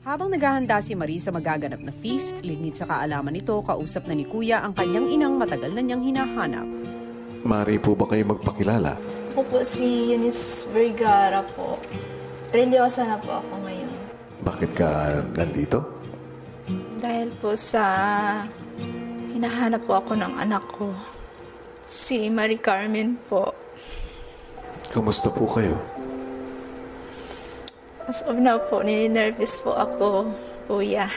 Habang naghahanda si Marie sa magaganap na feast, lingid sa kaalaman nito, kausap na ni Kuya ang kanyang inang matagal na niyang hinahanap. Maaari po ba kayo magpakilala? Ako po si Eunice Vergara po. Religyosa na po ako ngayon. Bakit ka nandito? Dahil po sa hinahanap po ako ng anak ko. Si Marie Carmen po. Kumusta po kayo? As of now po, nininervous po ako, Kuya.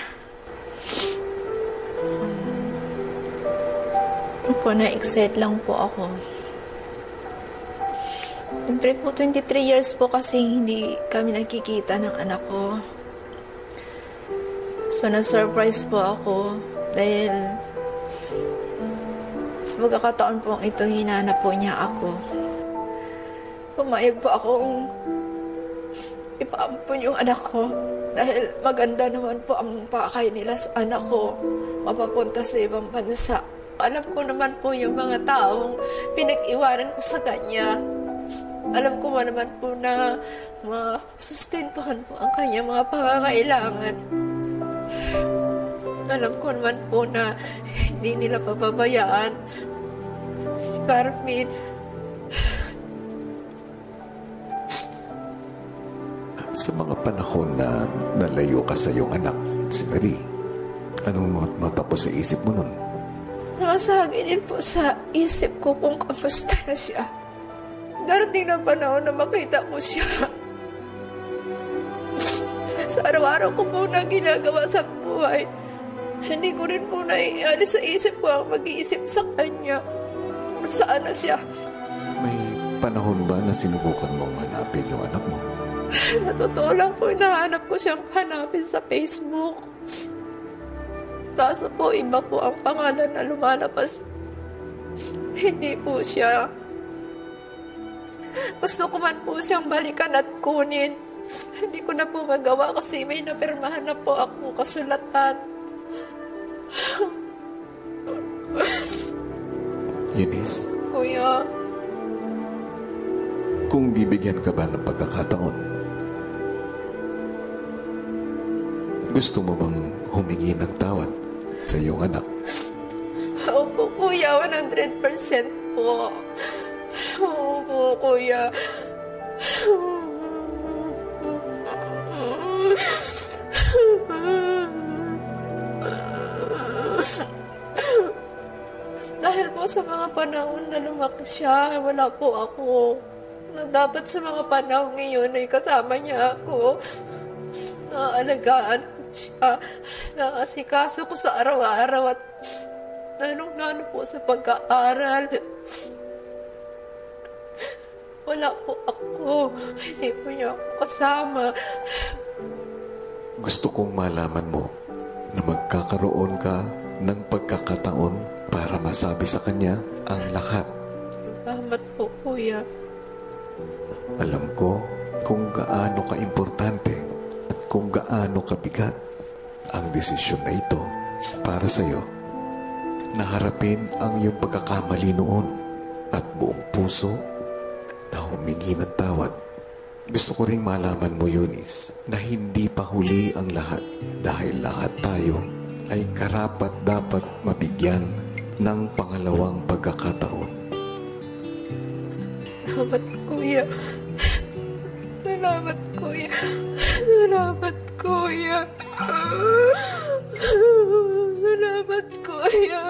Na-excite lang po ako. Siyempre po, 23 years po kasi hindi kami nakikita ng anak ko. So, na-surprise po ako dahil sa pagkakataon po ito, hinanap po niya ako. Pumayag po akong ipaampun yung anak ko dahil maganda naman po ang pakay nila sa anak ko mapapunta sa ibang bansa. Alam ko naman po yung mga taong pinag-iwanan ko sa kanya. Alam ko naman po na masustentuhan po ang kanyang mga pangangailangan. Alam ko naman po na hindi nila pababayaan si Carmen. Sa mga panahon na nalayo ka sa iyong anak, si Marie, anong matapos sa isip mo nun? Nakasagay din po sa isip ko kung kamusta na siya. Darating na panahon na makita ko siya. Sa araw-araw ko po na ginagawa sa buhay, hindi ko rin po naialis sa isip ko ang mag-iisip sa kanya. Kung saan na siya. May panahon ba na sinubukan mong hanapin yung anak mo? Sa totoo lang po, hinahanap ko siyang hanapin sa Facebook. Kaso po, iba po ang pangalan na lumalabas. Hindi po siya. Gusto ko man po siyang balikan at kunin. Hindi ko na po magawa kasi may napirmahan na po akong kasulatan. Eunice? Kuya. Kung bibigyan ka ba ng pagkakataon, gusto mo bang humingi ng tawad sa iyong anak? Opo, Kuya. 100% po. Opo, Kuya. Dahil po sa mga panahon na lumaki siya, wala po ako. Na dapat sa mga panahon ngayon ay kasama niya ako. Naalagaan ko siya. Naasikaso ko sa araw-araw at lalong-lalo po sa pag-aaral. Wala po ako. Hindi po niya ako kasama. Gusto kong malaman mo na magkakaroon ka ng pagkakataon para masabi sa kanya ang lahat. Salamat po, Kuya. Alam ko kung gaano ka-importante at kung gaano kabigat ang desisyon na ito para sa iyo. Naharapin ang iyong pagkakamali noon at buong puso na humingi ng tawad. Gusto ko ring malaman mo, Eunice, na hindi pa huli ang lahat dahil lahat tayo ay karapat dapat mabigyan ng pangalawang pagkakataon. Salamat, Kuya. Salamat, Kuya. Salamat, Kuya. Salamat, Kuya.